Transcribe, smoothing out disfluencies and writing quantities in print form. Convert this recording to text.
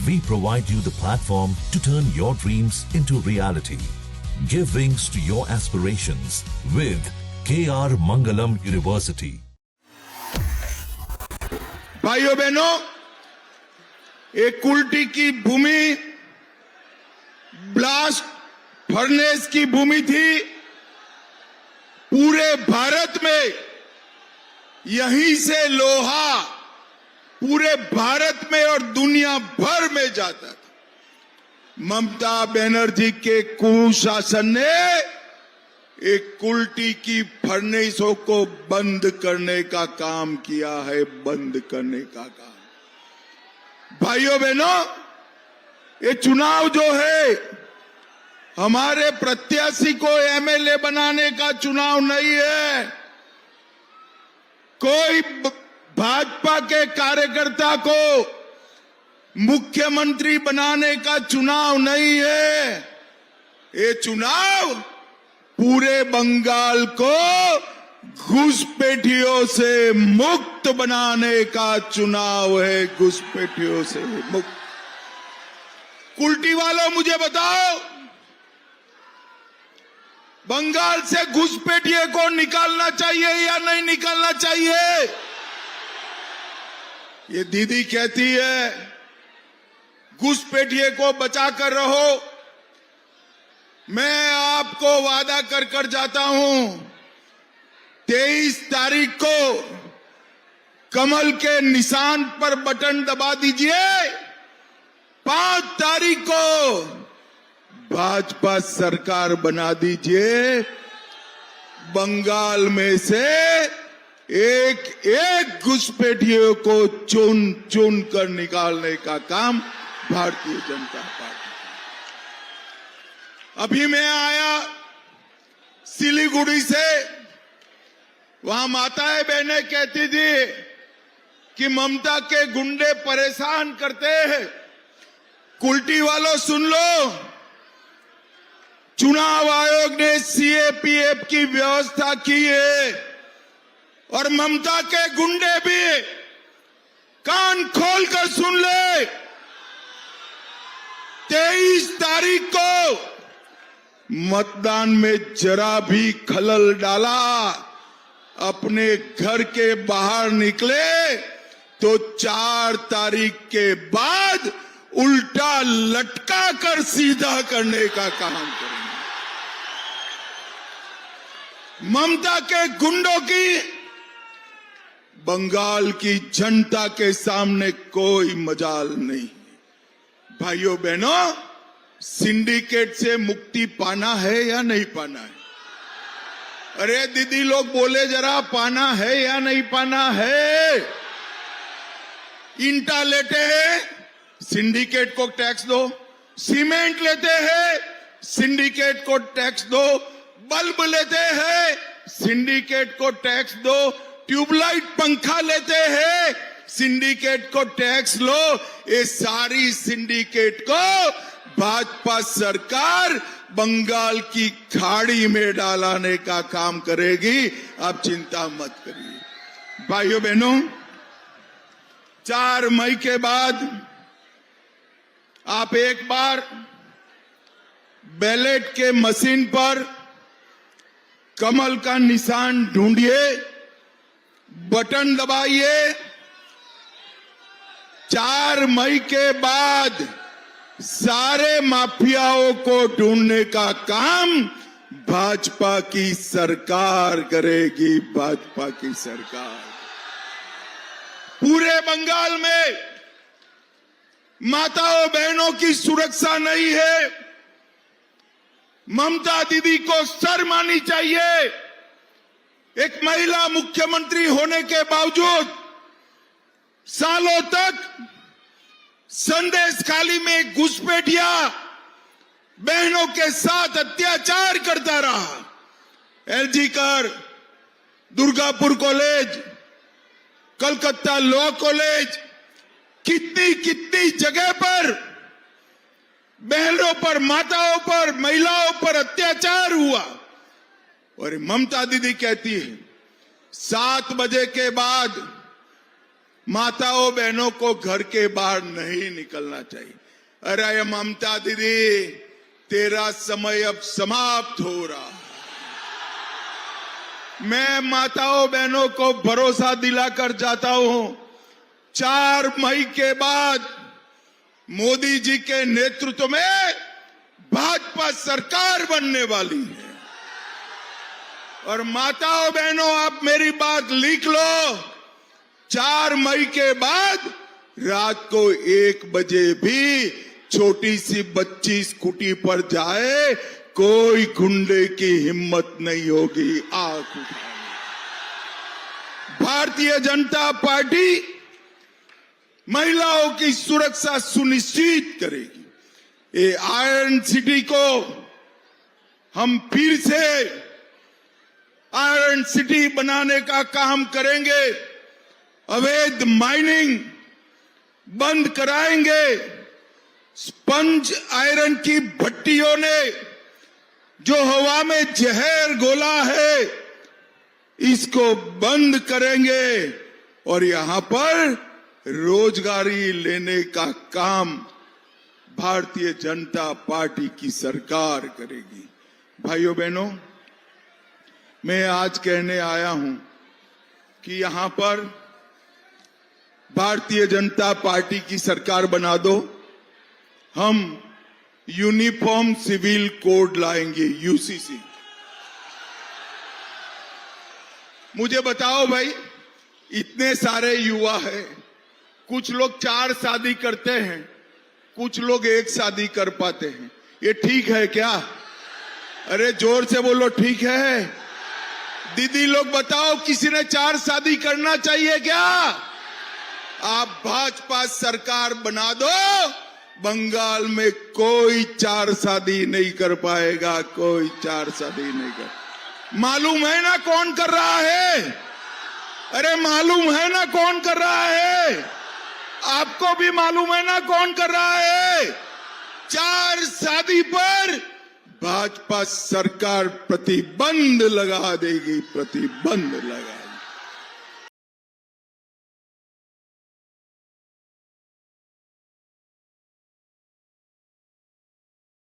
We provide you the platform to turn your dreams into reality. Give wings to your aspirations with KR Mangalam University. भाइयों बहनों, एक कुल्टी की भूमि blast furnace की भूमि थी। पूरे भारत में यहीं से लोहा पूरे भारत में और दुनिया भर में जाता था। ममता बनर्जी के कुशासन ने एक कुल्टी की फर्नेसों को बंद करने का काम किया है, बंद करने का काम। भाइयों बहनों, ये चुनाव जो है हमारे प्रत्याशी को एमएलए बनाने का चुनाव नहीं है। कोई भाजपा के कार्यकर्ता को मुख्यमंत्री बनाने का चुनाव नहीं है। ये चुनाव पूरे बंगाल को घुसपैठियों से मुक्त बनाने का चुनाव है, घुसपैठियों से मुक्त। कुल्टी वालों, मुझे बताओ, बंगाल से घुसपैठिए को निकालना चाहिए या नहीं निकालना चाहिए? ये दीदी कहती है घुसपैठिए को बचा कर रहो। मैं आपको वादा कर जाता हूं, 23 तारीख को कमल के निशान पर बटन दबा दीजिए। 5 तारीख को भाजपा सरकार बना दीजिए। बंगाल में से एक एक घुसपैठियों को चुन चुन कर निकालने का काम भारतीय जनता पार्टी। अभी मैं आया सिलीगुड़ी से, वहां माताएं बहनें कहती थी कि ममता के गुंडे परेशान करते हैं। कुल्टी वालों, सुन लो, चुनाव आयोग ने सीएपीएफ की व्यवस्था की है और ममता के गुंडे भी कान खोलकर सुन ले। 23 तारीख को मतदान में जरा भी खलल डाला, अपने घर के बाहर निकले तो 4 तारीख के बाद उल्टा लटका कर सीधा करने का काम करेंगे। ममता के गुंडों की बंगाल की जनता के सामने कोई मजाल नहीं। भाइयों बहनों, सिंडिकेट से मुक्ति पाना है या नहीं पाना है? अरे दीदी लोग बोले जरा, पाना है या नहीं पाना है? ईंटा लेते हैं, सिंडिकेट को टैक्स दो। सीमेंट लेते हैं, सिंडिकेट को टैक्स दो। बल्ब लेते हैं, सिंडिकेट को टैक्स दो। ट्यूबलाइट पंखा लेते हैं, सिंडिकेट को टैक्स लो। ये सारी सिंडिकेट को भाजपा सरकार बंगाल की खाड़ी में डालने का काम करेगी। आप चिंता मत करिए। भाइयों बहनों, 4 मई के बाद आप एक बार बैलेट के मशीन पर कमल का निशान ढूंढिए, बटन दबाइए। 4 मई के बाद सारे माफियाओं को ढूंढने का काम भाजपा की सरकार करेगी। भाजपा की सरकार पूरे बंगाल में माताओं बहनों की सुरक्षा नहीं है। ममता दीदी को शर्म आनी चाहिए। एक महिला मुख्यमंत्री होने के बावजूद सालों तक संदेश खाली में घुसपैठिया बहनों के साथ अत्याचार करता रहा। एलजी कर, Durgapur college, Calcutta law college, कितनी कितनी जगह पर बहनों पर, माताओं पर, महिलाओं पर अत्याचार हुआ। और ममता दीदी कहती है 7 बजे के बाद माताओं बहनों को घर के बाहर नहीं निकलना चाहिए। अरे ममता दीदी, तेरा समय अब समाप्त हो रहा है। मैं माताओं बहनों को भरोसा दिलाकर जाता हूं, 4 मई के बाद मोदी जी के नेतृत्व में भाजपा सरकार बनने वाली है। और माताओं बहनों, आप मेरी बात लिख लो, 4 मई के बाद रात को 1 बजे भी छोटी सी बच्ची स्कूटी पर जाए, कोई गुंडे की हिम्मत नहीं होगी आंख उठाने। भारतीय जनता पार्टी महिलाओं की सुरक्षा सुनिश्चित करेगी। ये आयरन सिटी को हम फिर से आयरन सिटी बनाने का काम करेंगे। अवैध माइनिंग बंद कराएंगे। स्पंज आयरन की भट्टियों ने जो हवा में जहर घोला है, इसको बंद करेंगे और यहां पर रोजगारी लेने का काम भारतीय जनता पार्टी की सरकार करेगी। भाइयों बहनों, मैं आज कहने आया हूं कि यहां पर भारतीय जनता पार्टी की सरकार बना दो, हम यूनिफॉर्म सिविल कोड लाएंगे, यूसीसी। मुझे बताओ भाई, इतने सारे युवा हैं, कुछ लोग 4 शादी करते हैं, कुछ लोग 1 शादी कर पाते हैं। ये ठीक है क्या? अरे जोर से बोलो, ठीक है? दीदी लोग बताओ, किसी ने 4 शादी करना चाहिए क्या? आप भाजपा सरकार बना दो, बंगाल में कोई 4 शादी नहीं कर पाएगा, कोई 4 शादी नहीं कर। मालूम है ना कौन कर रहा है? अरे मालूम है ना कौन कर रहा है? आपको भी मालूम है ना कौन कर रहा है? 4 शादी पर भाजपा सरकार प्रतिबंध लगा देगी, प्रतिबंध लगा।